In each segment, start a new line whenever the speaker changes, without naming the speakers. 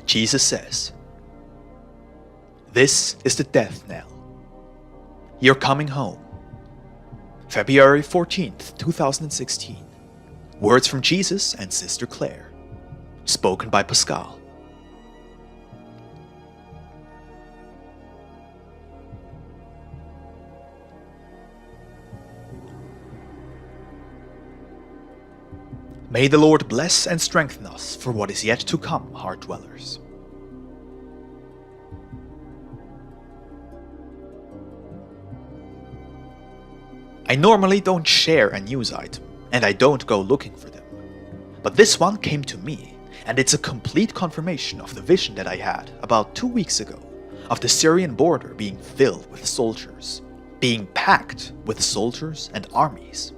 Jesus says, "This is the death knell. You're coming home." February 14th, 2016. Words from Jesus and Sister Claire. Spoken by Pascal. May the Lord bless and strengthen us for what is yet to come, heart dwellers. I normally don't share a news item, and I don't go looking for them. But this one came to me, and it's a complete confirmation of the vision that I had about 2 weeks ago of the Syrian border being filled with soldiers, being packed with soldiers and armies.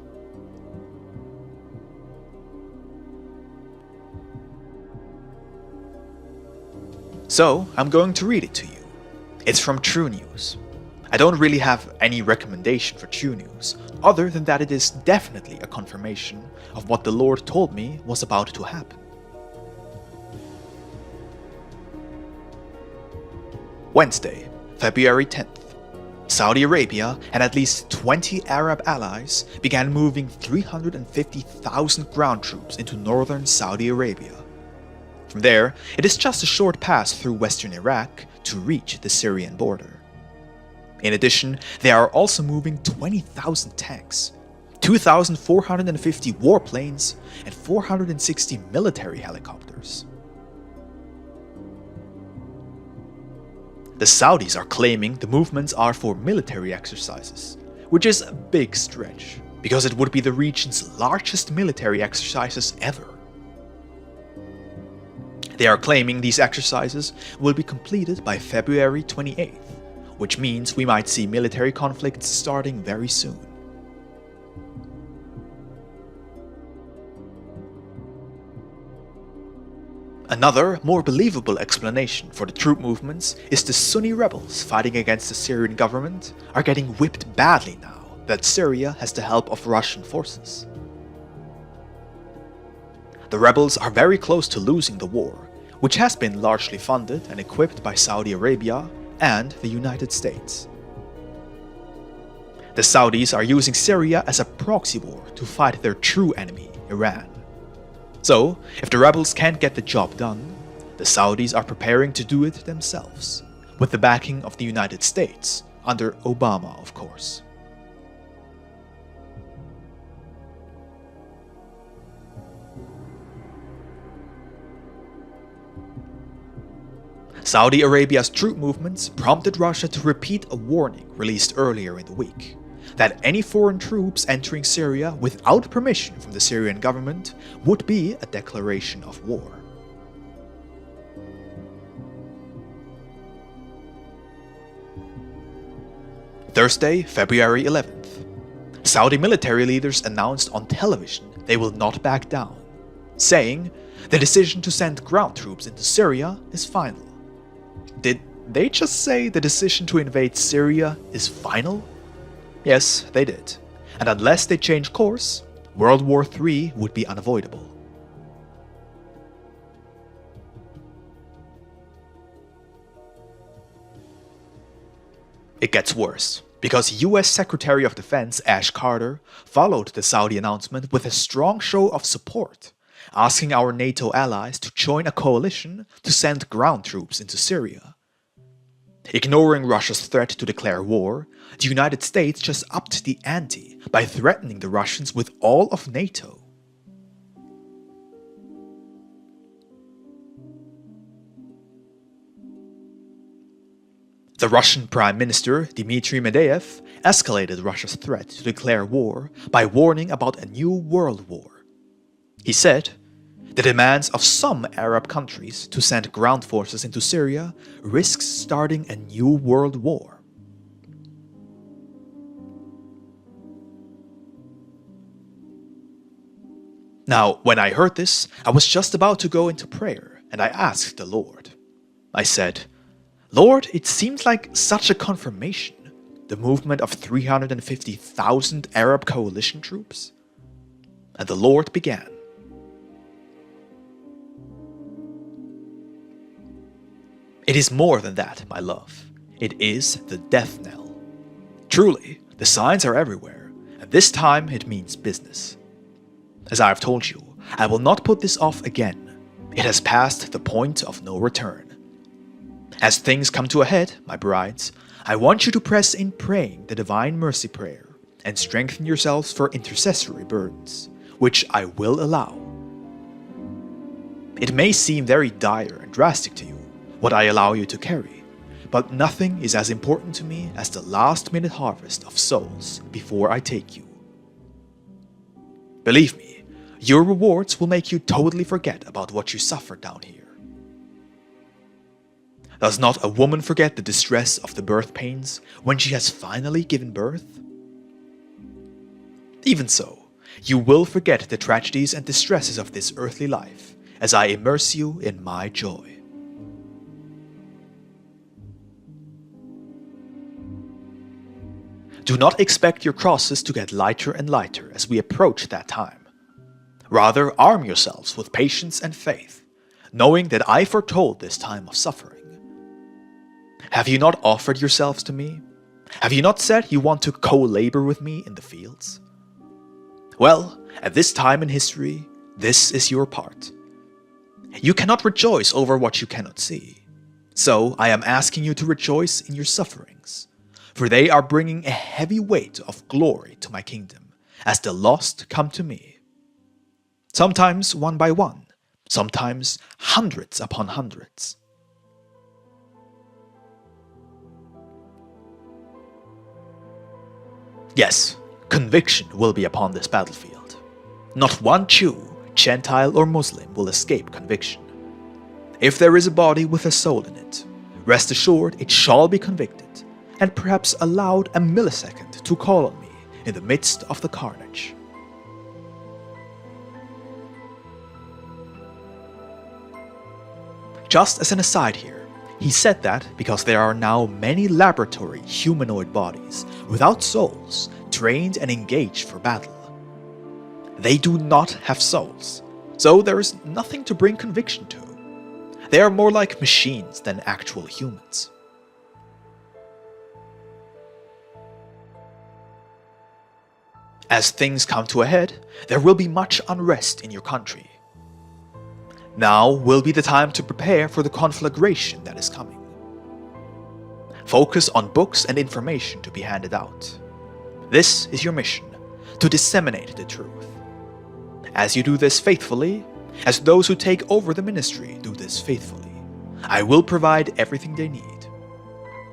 So I'm going to read it to you. It's from True News. I don't really have any recommendation for True News, other than that it is definitely a confirmation of what the Lord told me was about to happen. Wednesday, February 10th. Saudi Arabia and at least 20 Arab allies began moving 350,000 ground troops into northern Saudi Arabia. From there, it is just a short pass through western Iraq to reach the Syrian border. In addition, they are also moving 20,000 tanks, 2,450 warplanes, and 460 military helicopters. The Saudis are claiming the movements are for military exercises, which is a big stretch, because it would be the region's largest military exercises ever. They are claiming these exercises will be completed by February 28th, which means we might see military conflicts starting very soon. Another, more believable explanation for the troop movements is the Sunni rebels fighting against the Syrian government are getting whipped badly now that Syria has the help of Russian forces. The rebels are very close to losing the war, which has been largely funded and equipped by Saudi Arabia and the United States. The Saudis are using Syria as a proxy war to fight their true enemy, Iran. So, if the rebels can't get the job done, the Saudis are preparing to do it themselves, with the backing of the United States, under Obama, of course. Saudi Arabia's troop movements prompted Russia to repeat a warning released earlier in the week, that any foreign troops entering Syria without permission from the Syrian government would be a declaration of war. Thursday, February 11th. Saudi military leaders announced on television they will not back down, saying the decision to send ground troops into Syria is final. Did they just say the decision to invade Syria is final? Yes, they did. And unless they change course, World War III would be unavoidable. It gets worse, because US Secretary of Defense Ash Carter followed the Saudi announcement with a strong show of support, asking our NATO allies to join a coalition to send ground troops into Syria. Ignoring Russia's threat to declare war, the United States just upped the ante by threatening the Russians with all of NATO. The Russian Prime Minister Dmitry Medvedev escalated Russia's threat to declare war by warning about a new world war. He said, "The demands of some Arab countries to send ground forces into Syria risks starting a new world war." Now, when I heard this, I was just about to go into prayer, and I asked the Lord. I said, "Lord, it seems like such a confirmation, the movement of 350,000 Arab coalition troops." And the Lord began. is more than that, my love. It is the death knell. Truly, the signs are everywhere, and this time it means business. As I have told you, I will not put this off again. It has passed the point of no return. As things come to a head, my brides, I want you to press in praying the Divine Mercy Prayer and strengthen yourselves for intercessory burdens, which I will allow. It may seem very dire and drastic to you, what I allow you to carry, but nothing is as important to me as the last-minute harvest of souls before I take you. Believe me, your rewards will make you totally forget about what you suffered down here. Does not a woman forget the distress of the birth pains when she has finally given birth? Even so, you will forget the tragedies and distresses of this earthly life as I immerse you in my joy. Do not expect your crosses to get lighter and lighter as we approach that time. Rather, arm yourselves with patience and faith, knowing that I foretold this time of suffering. Have you not offered yourselves to me? Have you not said you want to co-labor with me in the fields? Well, at this time in history, this is your part. You cannot rejoice over what you cannot see. So I am asking you to rejoice in your sufferings, for they are bringing a heavy weight of glory to my kingdom, as the lost come to me. Sometimes one by one, sometimes hundreds upon hundreds. Yes, conviction will be upon this battlefield. Not one Jew, Gentile or Muslim will escape conviction. If there is a body with a soul in it, rest assured it shall be convicted, and perhaps allowed a millisecond to call on me in the midst of the carnage. Just as an aside here, he said that because there are now many laboratory humanoid bodies without souls trained and engaged for battle. They do not have souls, so there is nothing to bring conviction to. They are more like machines than actual humans. As things come to a head, there will be much unrest in your country. Now will be the time to prepare for the conflagration that is coming. Focus on books and information to be handed out. This is your mission, to disseminate the truth. As you do this faithfully, as those who take over the ministry do this faithfully, I will provide everything they need.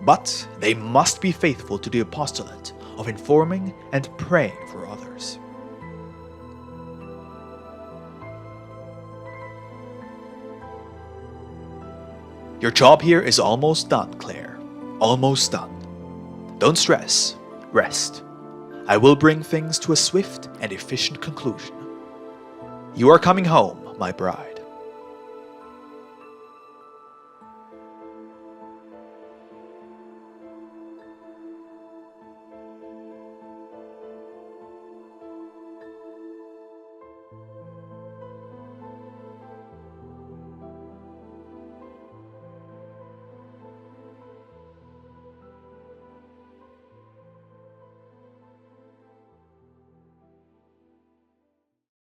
But they must be faithful to the apostolate of informing and praying for others. Your job here is almost done, Claire. Almost done. Don't stress. Rest. I will bring things to a swift and efficient conclusion. You are coming home, my bride.